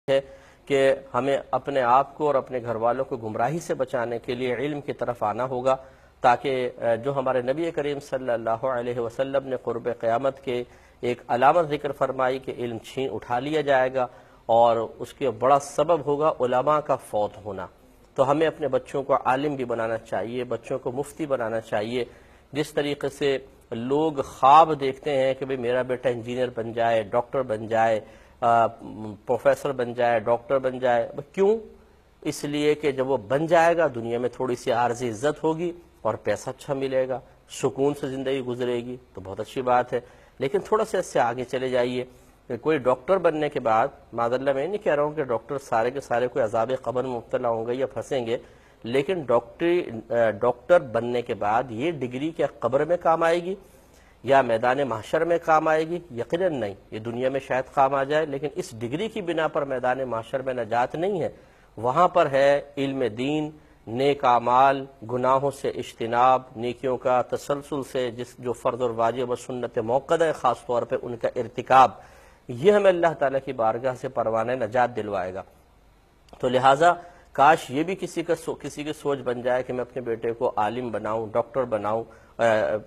ہے کہ ہمیں اپنے آپ کو اور اپنے گھر والوں کو گمراہی سے بچانے کے لیے علم کی طرف آنا ہوگا، تاکہ جو ہمارے نبی کریم صلی اللہ علیہ وسلم نے قرب قیامت کے ایک علامت ذکر فرمائی کہ علم چھین اٹھا لیا جائے گا اور اس کے بڑا سبب ہوگا علماء کا فوت ہونا۔ تو ہمیں اپنے بچوں کو عالم بھی بنانا چاہیے، بچوں کو مفتی بنانا چاہیے۔ جس طریقے سے لوگ خواب دیکھتے ہیں کہ میرا بیٹا انجینئر بن جائے، ڈاکٹر بن جائے، پروفیسر بن جائے، ڈاکٹر بن جائے، کیوں؟ اس لیے کہ جب وہ بن جائے گا دنیا میں تھوڑی سی عارضی عزت ہوگی اور پیسہ اچھا ملے گا، سکون سے زندگی گزرے گی، تو بہت اچھی بات ہے۔ لیکن تھوڑا سا اس سے آگے چلے جائیے کہ کوئی ڈاکٹر بننے کے بعد، معاذ اللہ میں نہیں کہہ رہا ہوں کہ ڈاکٹر سارے کے سارے کوئی عذاب قبر میں مبتلا ہوں گے یا پھنسیں گے، لیکن ڈاکٹر بننے کے بعد یہ ڈگری کیا قبر میں کام آئے گی یا میدان محشر میں کام آئے گی؟ یقیناً نہیں۔ یہ دنیا میں شاید کام آ جائے، لیکن اس ڈگری کی بنا پر میدان محشر میں نجات نہیں ہے۔ وہاں پر ہے علم دین، نیک اعمال، گناہوں سے اجتناب، نیکیوں کا تسلسل سے جو فرض اور واجب و سنت موقدہ ہے خاص طور پہ ان کا ارتکاب، یہ ہمیں اللہ تعالیٰ کی بارگاہ سے پروانہ نجات دلوائے گا۔ تو لہٰذا کاش یہ بھی کسی کی سوچ بن جائے کہ میں اپنے بیٹے کو عالم بناؤں، ڈاکٹر بناؤں،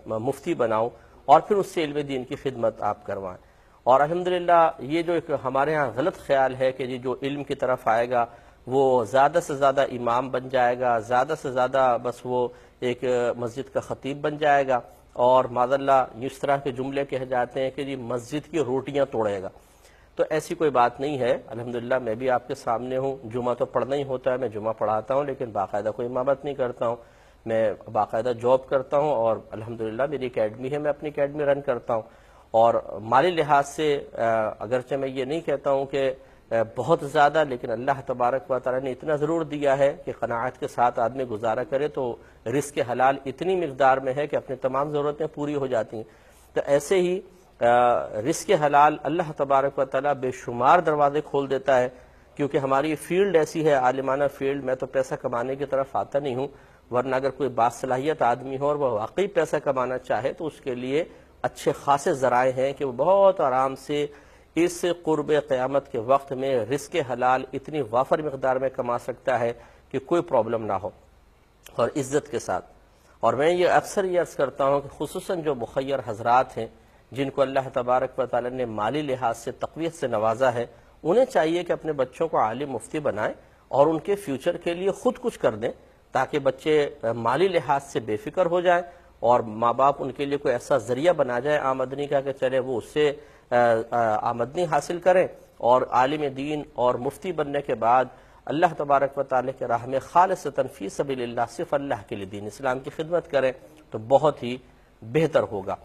مفتی بناؤں، اور پھر اس سے علم دین کی خدمت آپ کروائیں۔ اور الحمدللہ یہ جو ایک ہمارے ہاں غلط خیال ہے کہ جو علم کی طرف آئے گا وہ زیادہ سے زیادہ امام بن جائے گا، زیادہ سے زیادہ بس وہ ایک مسجد کا خطیب بن جائے گا، اور معاذ اللہ اس طرح کے جملے کہے جاتے ہیں کہ مسجد کی روٹیاں توڑے گا۔ تو ایسی کوئی بات نہیں ہے۔ الحمدللہ میں بھی آپ کے سامنے ہوں، جمعہ تو پڑھنا ہی ہوتا ہے، میں جمعہ پڑھاتا ہوں، لیکن باقاعدہ کوئی امامت نہیں کرتا ہوں، میں باقاعدہ جاب کرتا ہوں، اور الحمدللہ میری اکیڈمی ہے، میں اپنی اکیڈمی رن کرتا ہوں۔ اور مالی لحاظ سے اگرچہ میں یہ نہیں کہتا ہوں کہ بہت زیادہ، لیکن اللہ تبارک و تعالیٰ نے اتنا ضرور دیا ہے کہ قناعت کے ساتھ آدمی گزارا کرے تو رزق حلال اتنی مقدار میں ہے کہ اپنی تمام ضرورتیں پوری ہو جاتی ہیں۔ تو ایسے ہی رزق حلال اللہ تبارک و تعالیٰ بے شمار دروازے کھول دیتا ہے، کیونکہ ہماری یہ فیلڈ ایسی ہے، عالمانہ فیلڈ۔ میں تو پیسہ کمانے کی طرف آتا نہیں ہوں، ورنہ اگر کوئی باصلاحیت آدمی ہو اور وہ واقعی پیسہ کمانا چاہے تو اس کے لیے اچھے خاصے ذرائع ہیں کہ وہ بہت آرام سے اس قرب قیامت کے وقت میں رزق حلال اتنی وافر مقدار میں کما سکتا ہے کہ کوئی پرابلم نہ ہو، اور عزت کے ساتھ۔ اور میں یہ اکثر یہ عرض کرتا ہوں کہ خصوصاً جو مخیر حضرات ہیں جن کو اللہ تبارک و تعالیٰ نے مالی لحاظ سے تقویت سے نوازا ہے، انہیں چاہیے کہ اپنے بچوں کو عالم مفتی بنائیں اور ان کے فیوچر کے لیے خود کچھ کر دیں، تاکہ بچے مالی لحاظ سے بے فکر ہو جائیں، اور ماں باپ ان کے لیے کوئی ایسا ذریعہ بنا جائے آمدنی کا کہ چلے وہ اس سے آمدنی حاصل کریں، اور عالم دین اور مفتی بننے کے بعد اللہ تبارک و تعالیٰ کے راہ میں خالصتاً فی سبیل اللہ، صرف اللہ کے لیے دین اسلام کی خدمت کریں تو بہت ہی بہتر ہوگا۔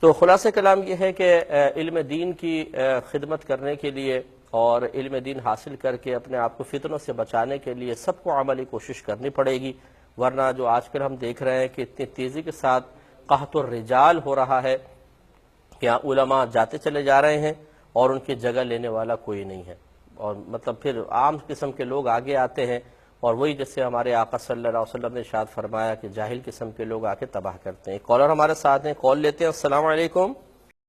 تو خلاصہ کلام یہ ہے کہ علم دین کی خدمت کرنے کے لیے اور علم دین حاصل کر کے اپنے آپ کو فتنوں سے بچانے کے لیے سب کو عملی کوشش کرنی پڑے گی، ورنہ جو آج کل ہم دیکھ رہے ہیں کہ اتنی تیزی کے ساتھ قحط الرجال ہو رہا ہے کہ علماء جاتے چلے جا رہے ہیں اور ان کی جگہ لینے والا کوئی نہیں ہے، اور مطلب پھر عام قسم کے لوگ آگے آتے ہیں، اور وہی جیسے ہمارے آقا صلی اللہ علیہ وسلم نے ارشاد فرمایا کہ جاہل قسم کے لوگ آ کے تباہ کرتے ہیں۔ کالر ہمارے ساتھ ہیں، کال لیتے ہیں۔ السلام علیکم۔